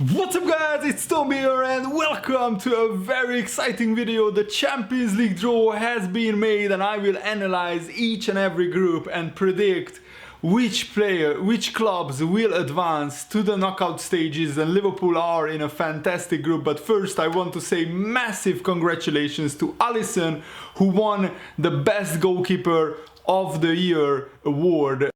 What's up guys, it's Tom here and welcome to a very exciting video. The Champions League draw has been made and I will analyze each and every group and predict which clubs will advance to the knockout stages, and Liverpool are in a fantastic group. But first I want to say massive congratulations to Alisson, who won the Best Goalkeeper of the Year award,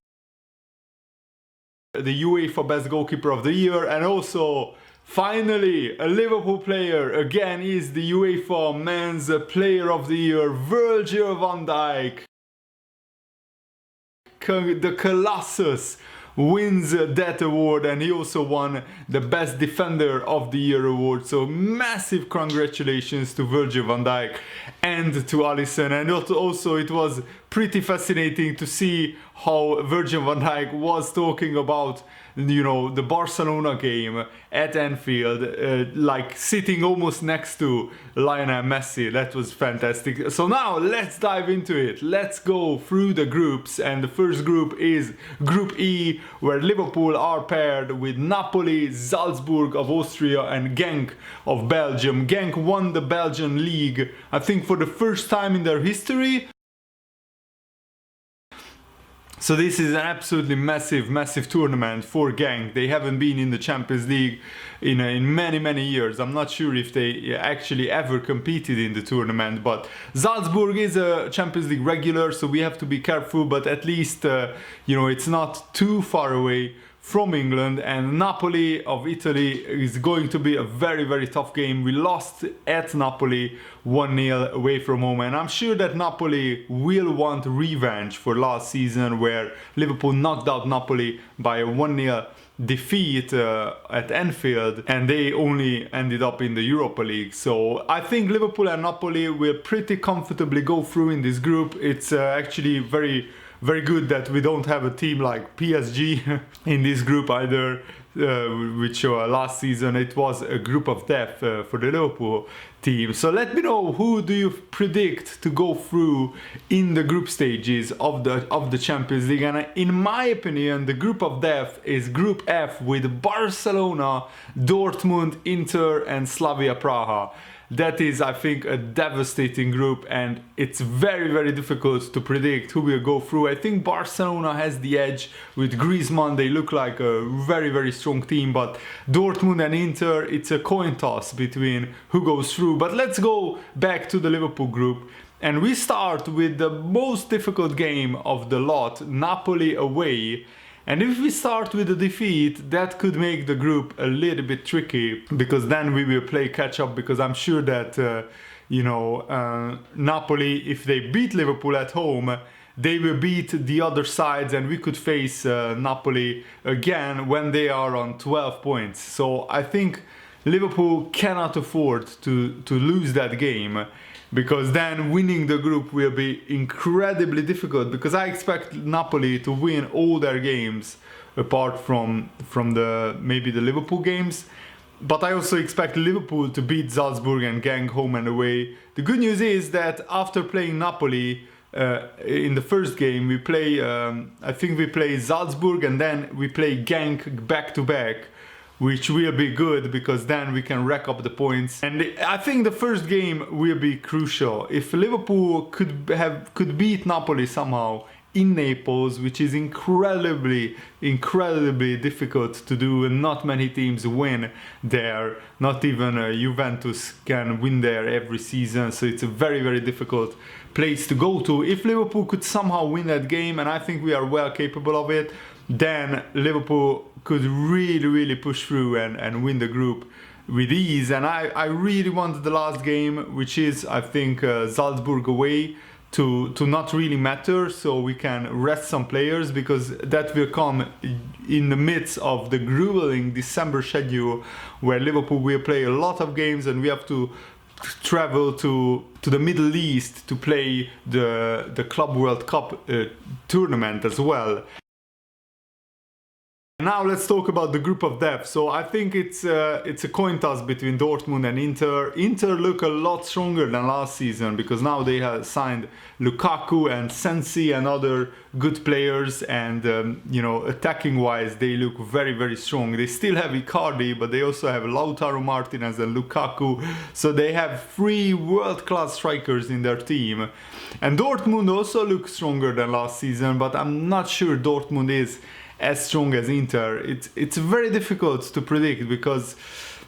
the Uefa Best Goalkeeper of the Year, and also finally a Liverpool player again is the UEFA Men's Player of the Year, Virgil van Dijk. The Colossus wins that award, and he also won the Best Defender of the Year award. So massive congratulations to Virgil van Dijk and to Alisson. And also it was pretty fascinating to see how Virgil van Dijk was talking about, you know, the Barcelona game at Anfield, like sitting almost next to Lionel Messi. That was fantastic. So now let's dive into it. Let's go through the groups, and the first group is Group E, where Liverpool are paired with Napoli, Salzburg of Austria and Genk of Belgium. Genk won the Belgian league, I think, for the first time in their history. So this is an absolutely massive tournament for Genk. They haven't been in the Champions League in many years. I'm not sure if they actually ever competed in the tournament, but Salzburg is a Champions League regular, so we have to be careful, but at least you know, it's not too far away from England. And Napoli of Italy is going to be a very tough game. We lost at Napoli 1-0 away from home, and I'm sure that Napoli will want revenge for last season, where Liverpool knocked out Napoli by a 1-0 defeat at Anfield, and they only ended up in the Europa League. So I think Liverpool and Napoli will pretty comfortably go through in this group. It's actually very good that we don't have a team like PSG in this group either, which last season it was a group of death for the Liverpool team. So let me know, who do you predict to go through in the group stages of the Champions League? And in my opinion, the group of death is Group F with Barcelona, Dortmund, Inter and Slavia Praha. That is, I think, a devastating group, and it's very difficult to predict who will go through. I think Barcelona has the edge with Griezmann. They look like a very strong team, but Dortmund and Inter, it's a coin toss between who goes through. But let's go back to the Liverpool group, and we start with the most difficult game of the lot, Napoli away. And if we start with a defeat, that could make the group a little bit tricky, because then we will play catch up, because I'm sure that you know, Napoli, if they beat Liverpool at home, they will beat the other sides, and we could face Napoli again when they are on 12 points. So I think Liverpool cannot afford to lose that game, because then winning the group will be incredibly difficult, because I expect Napoli to win all their games apart from maybe the Liverpool games. But I also expect Liverpool to beat Salzburg and Genk home and away. The good news is that after playing Napoli in the first game, we play I think we play Salzburg and then we play Genk back to back, which will be good, because then we can rack up the points. And I think the first game will be crucial. If Liverpool could beat Napoli somehow in Naples, which is incredibly difficult to do, and not many teams win there. Not even Juventus can win there every season, so it's a very difficult place to go to. If Liverpool could somehow win that game, and I think we are well capable of it, then Liverpool could really push through and win the group with ease. And I really want the last game, which is, I think, Salzburg away, to not really matter, so we can rest some players, because that will come in the midst of the grueling December schedule, where Liverpool will play a lot of games, and we have to travel to the Middle East to play the Club World Cup tournament as well. Now let's talk about the group of death. So I think it's a coin toss between Dortmund and Inter. Inter look a lot stronger than last season because now they have signed Lukaku and Sensi and other good players, and you know, attacking wise they look very, very strong. They still have Icardi, but they also have Lautaro Martinez and Lukaku, so they have 3 world-class strikers in their team. And Dortmund also looks stronger than last season, but I'm not sure Dortmund is as strong as Inter. It's very difficult to predict because,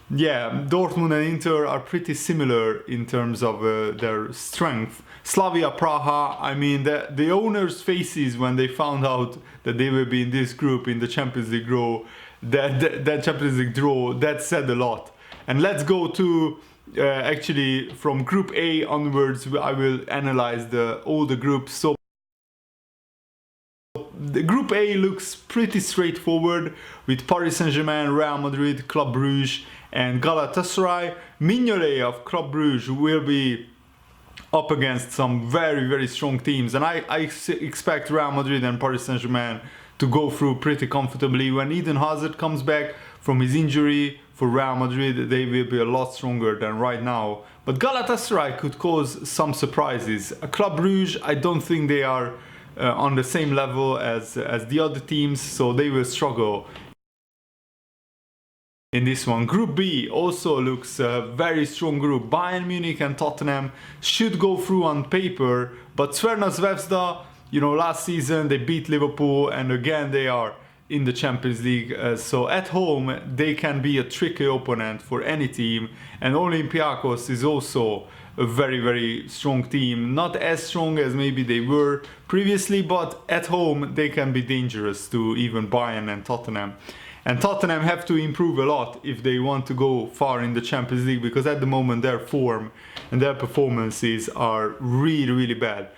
yeah, Dortmund and Inter are pretty similar in terms of their strength. Slavia Praha, I mean, the owners' faces when they found out that they will be in this group in the Champions League draw, that Champions League draw, that said a lot. And let's go to actually from Group A onwards. I will analyze all the groups. So the Group A looks pretty straightforward with Paris Saint-Germain, Real Madrid, Club Brugge and Galatasaray. Mignolet of Club Brugge will be up against some very, very strong teams, and I expect Real Madrid and Paris Saint-Germain to go through pretty comfortably. When Eden Hazard comes back from his injury for Real Madrid, they will be a lot stronger than right now. But Galatasaray could cause some surprises. Club Brugge, I don't think they are on the same level as the other teams, so they will struggle in this one. Group B also looks a very strong group. Bayern Munich and Tottenham should go through on paper, but Crvena Zvezda, you know, last season they beat Liverpool and again they are in the Champions League, so at home they can be a tricky opponent for any team. And Olympiacos is also a very, very strong team, not as strong as maybe they were previously, but at home they can be dangerous to even Bayern and Tottenham. And Tottenham have to improve a lot if they want to go far in the Champions League, because at the moment their form and their performances are really, really bad.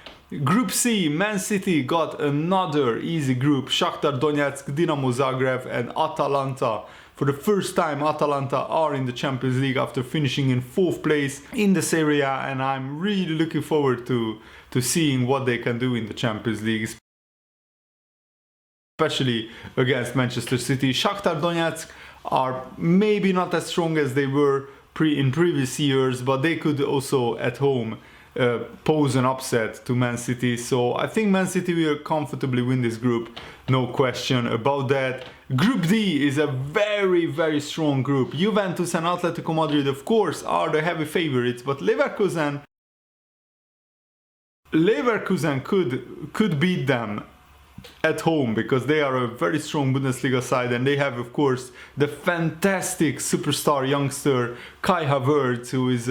Group C, Man City got another easy group. Shakhtar Donetsk, Dinamo Zagreb and Atalanta. For the first time, Atalanta are in the Champions League after finishing in 4th place in the Serie A, and I'm really looking forward to seeing what they can do in the Champions League, especially against Manchester City. Shakhtar Donetsk are maybe not as strong as they were in previous years, but they could also at home pose an upset to Man City. So I think Man City will comfortably win this group, no question about that. Group D is a very, very strong group. Juventus and Atletico Madrid, of course, are the heavy favorites, but Leverkusen could beat them at home because they are a very strong Bundesliga side, and they have, of course, the fantastic superstar youngster Kai Havertz, who is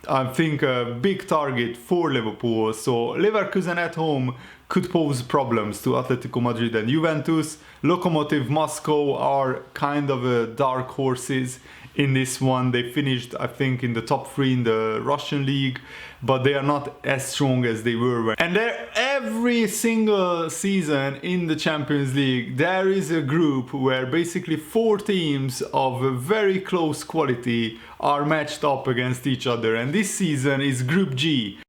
I think a big target for Liverpool. So Leverkusen at home could pose problems to Atletico Madrid and Juventus. Lokomotiv Moscow are kind of dark horses in this one. They finished, I think, in the top 3 in the Russian league, but they are not as strong as they were. And every single season in the Champions League, there is a group where basically 4 teams of a very close quality are matched up against each other. And this season is Group G.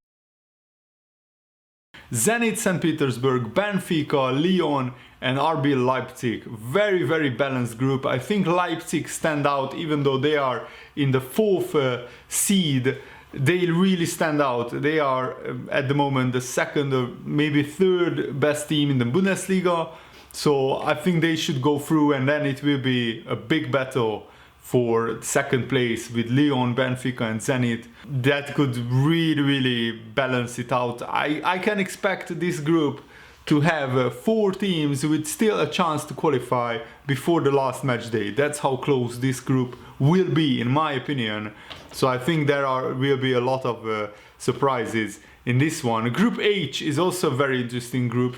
Zenit St. Petersburg, Benfica, Lyon and RB Leipzig. Very, very balanced group. I think Leipzig stand out, even though they are in the 4th seed. They really stand out. They are at the moment the 2nd or maybe 3rd best team in the Bundesliga. So I think they should go through, and then it will be a big battle for 2nd place with Lyon, Benfica and Zenit. That could really, really balance it out. I can expect this group to have 4 teams with still a chance to qualify before the last match day. That's how close this group will be, in my opinion. So I think there will be a lot of surprises in this one. Group H is also a very interesting group.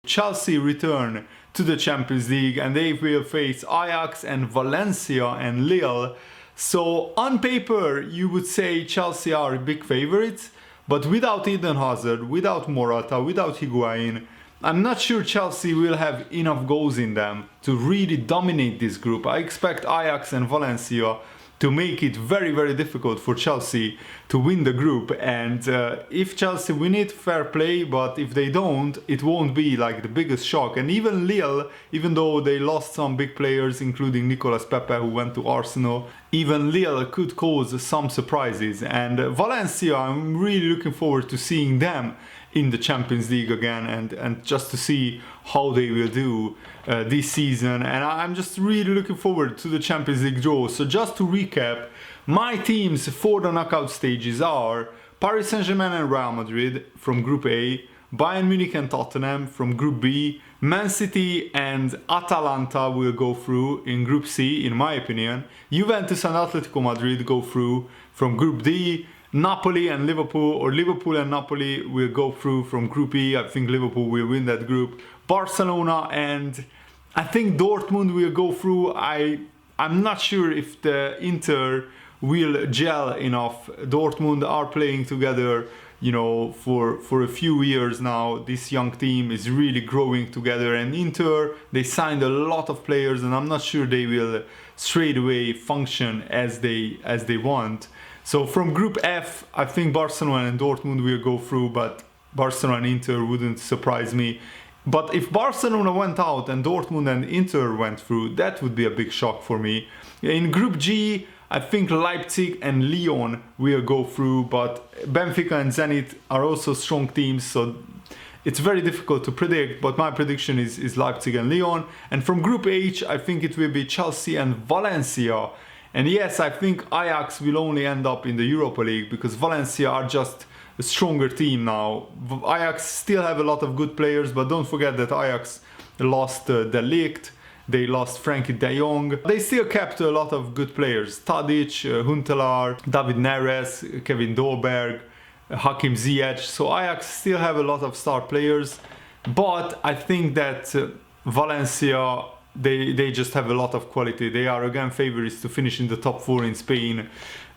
Chelsea return to the Champions League and they will face Ajax and Valencia and Lille. So on paper you would say Chelsea are big favorites, but without Eden Hazard, without Morata, without Higuain, I'm not sure Chelsea will have enough goals in them to really dominate this group. I expect Ajax and Valencia to make it very, very difficult for Chelsea to win the group. And if Chelsea win it, fair play, but if they don't, it won't be like the biggest shock. And even Lille, even though they lost some big players, including Nicolas Pepe, who went to Arsenal, even Lille could cause some surprises. And Valencia, I'm really looking forward to seeing them in the Champions League again, and just to see how they will do this season. And I'm just really looking forward to the Champions League draw. So just to recap, my teams for the knockout stages are Paris Saint-Germain and Real Madrid from Group A, Bayern Munich and Tottenham from Group B, Man City and Atalanta will go through in Group C, in my opinion. Juventus and Atletico Madrid go through from Group D. Napoli and Liverpool, or Liverpool and Napoli will go through from Group E. I think Liverpool will win that group. Barcelona and I think Dortmund will go through. I'm not sure if the Inter will gel enough. Dortmund are playing together, you know, for a few years now. This young team is really growing together, and Inter, they signed a lot of players, and I'm not sure they will straight away function as they want. So from Group F, I think Barcelona and Dortmund will go through, but Barcelona and Inter wouldn't surprise me. But if Barcelona went out and Dortmund and Inter went through, that would be a big shock for me. In Group G, I think Leipzig and Lyon will go through, but Benfica and Zenit are also strong teams, so it's very difficult to predict, but my prediction is Leipzig and Lyon. And from Group H, I think it will be Chelsea and Valencia. And yes, I think Ajax will only end up in the Europa League because Valencia are just a stronger team now. Ajax still have a lot of good players, but don't forget that Ajax lost De Ligt, they lost Frankie de Jong. They still kept a lot of good players. Tadic, Huntelaar, David Neres, Kevin Dolberg, Hakim Ziyech. So Ajax still have a lot of star players, but I think that Valencia, they just have a lot of quality. They are again favorites to finish in the top 4 in Spain.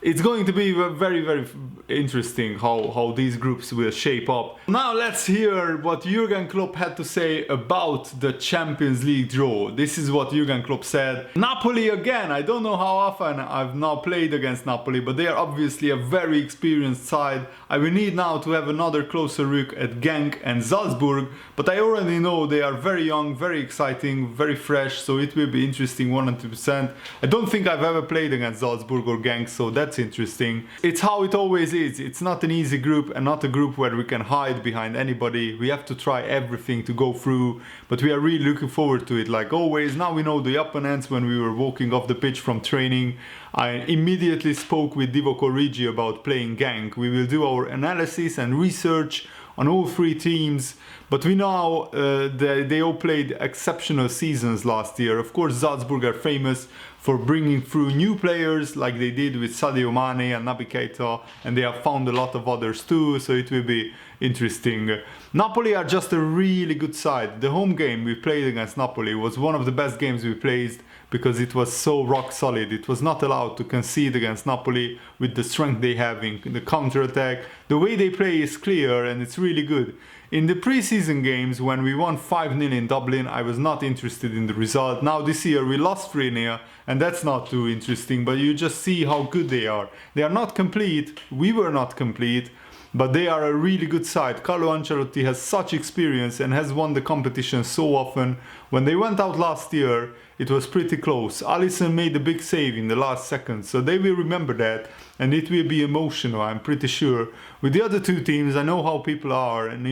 It's going to be very, very interesting how these groups will shape up. Now let's hear what Jurgen Klopp had to say about the Champions League draw. This is what Jurgen Klopp said. Napoli again, I don't know how often I've now played against Napoli, but they are obviously a very experienced side. I will need now to have another closer look at Genk and Salzburg, but I already know they are very young, very exciting, very fresh, so it will be interesting 100%. I don't think I've ever played against Salzburg or Genk, so that's interesting. It's how it always is. It's not an easy group, and not a group where we can hide behind anybody. We have to try everything to go through, but we are really looking forward to it. Like always, now we know the opponents. When we were walking off the pitch from training, I immediately spoke with Divock Origi about playing Genk. We will do our analysis and research on all 3 teams, but we know they all played exceptional seasons last year. Of course, Salzburg are famous for bringing through new players like they did with Sadio Mane and Naby Keita, and they have found a lot of others too, so it will be interesting. Napoli are just a really good side. The home game we played against Napoli was one of the best games we played because it was so rock solid. It was not allowed to concede against Napoli with the strength they have in the counter-attack. The way they play is clear and it's really good. In the preseason games, when we won 5-0 in Dublin, I was not interested in the result. Now this year we lost 3-0, and that's not too interesting, but you just see how good they are. They are not complete, we were not complete, but they are a really good side. Carlo Ancelotti has such experience and has won the competition so often. When they went out last year, it was pretty close. Alisson made a big save in the last second, so they will remember that, and it will be emotional, I'm pretty sure. With the other 2 teams, I know how people are, and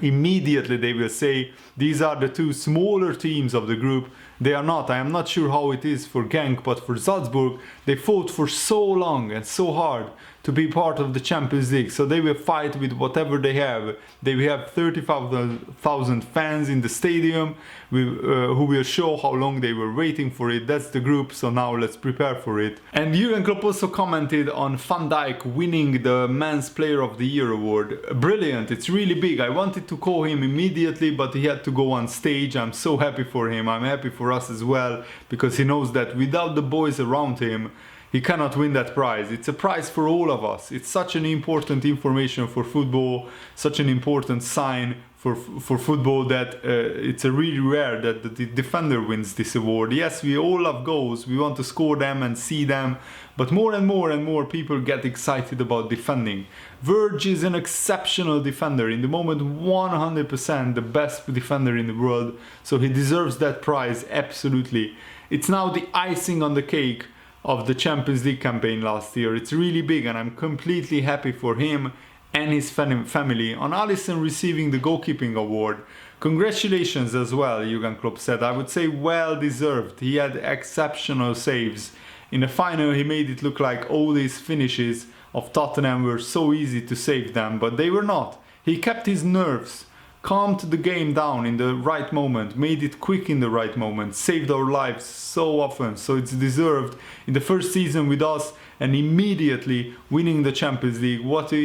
immediately they will say these are the 2 smaller teams of the group. They are not. I am not sure how it is for Genk, but for Salzburg, they fought for so long and so hard to be part of the Champions League, so they will fight with whatever they have. They will have 30,000 fans in the stadium who will show how long they were waiting for it. That's the group, so now let's prepare for it. And Jurgen Klopp also commented on Van Dijk winning the Men's Player of the Year award. Brilliant, it's really big. I wanted to call him immediately, but he had to go on stage. I'm so happy for him. I'm happy for us as well, because he knows that without the boys around him, he cannot win that prize. It's a prize for all of us. It's such an important information for football, such an important sign for football that it's a really rare that the defender wins this award. Yes, we all love goals, we want to score them and see them, but more and more people get excited about defending. Virg is an exceptional defender, in the moment 100% the best defender in the world, so he deserves that prize, absolutely. It's now the icing on the cake of the Champions League campaign last year. It's really big and I'm completely happy for him and his family. On Alisson receiving the goalkeeping award, congratulations as well, Jurgen Klopp said. I would say well deserved. He had exceptional saves. In the final he made it look like all these finishes of Tottenham were so easy to save them, but they were not. He kept his nerves, calmed the game down in the right moment, made it quick in the right moment, saved our lives so often, so it's deserved. In the first season with us and immediately winning the Champions League, what a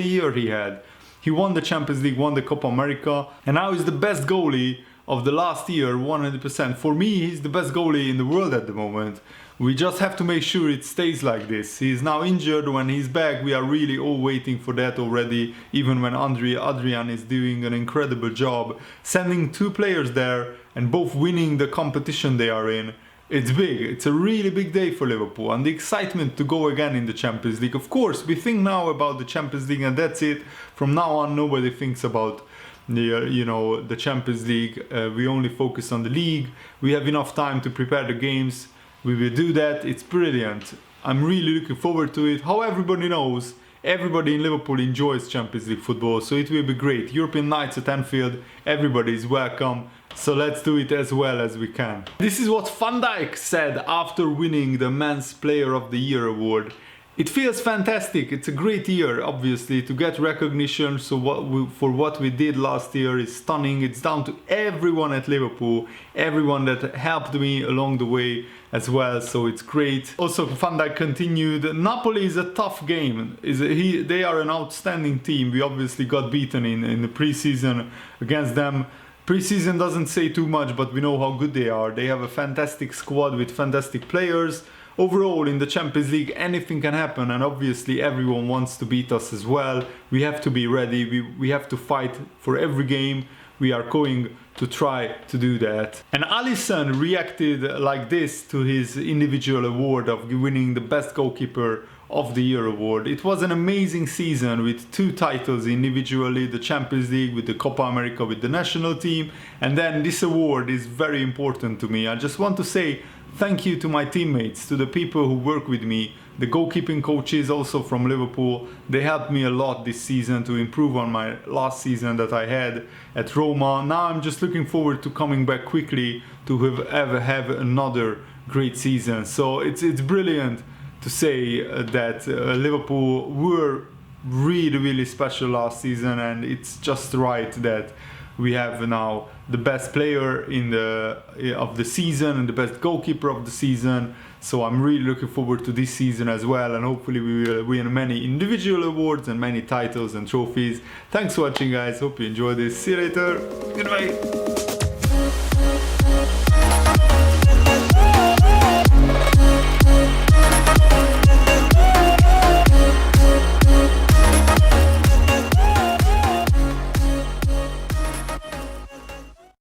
year he had. He won the Champions League, won the Copa America, and now he's the best goalie of the last year, 100%. For me, he's the best goalie in the world at the moment. We just have to make sure it stays like this. He's now injured. When he's back, we are really all waiting for that already, even when Adrian is doing an incredible job, sending 2 players there and both winning the competition they are in. It's big. It's a really big day for Liverpool, and the excitement to go again in the Champions League. Of course, we think now about the Champions League and that's it. From now on, nobody thinks about the Champions League. We only focus on the league. We have enough time to prepare the games. We will do that. It's brilliant. I'm really looking forward to it. How everybody knows, everybody in Liverpool enjoys Champions League football, so it will be great. European nights at Anfield, everybody is welcome. So let's do it as well as we can. This is what Van Dijk said after winning the Men's Player of the Year award. It feels fantastic. It's a great year, obviously, to get recognition. So for what we did last year is stunning. It's down to everyone at Liverpool, everyone that helped me along the way as well. So it's great. Also, Van Dijk continued. Napoli is a tough game. They are an outstanding team. We obviously got beaten in the preseason against them. Preseason doesn't say too much, but we know how good they are. They have a fantastic squad with fantastic players. Overall, in the Champions League, anything can happen, and obviously everyone wants to beat us as well. We have to be ready. We have to fight for every game. We are going to try to do that. And Alisson reacted like this to his individual award of winning the Best Goalkeeper of the Year award. It was an amazing season with 2 titles individually, the Champions League with the Copa America with the national team, and then this award is very important to me. I just want to say thank you to my teammates, to the people who work with me, the goalkeeping coaches also from Liverpool. They helped me a lot this season to improve on my last season that I had at Roma. Now I'm just looking forward to coming back quickly to have another great season. So it's brilliant to say that Liverpool were really special last season, and it's just right that we have now the best player of the season and the best goalkeeper of the season. So I'm really looking forward to this season as well, and hopefully we will win many individual awards and many titles and trophies. Thanks for watching, guys. Hope you enjoyed this. See you later. Goodbye.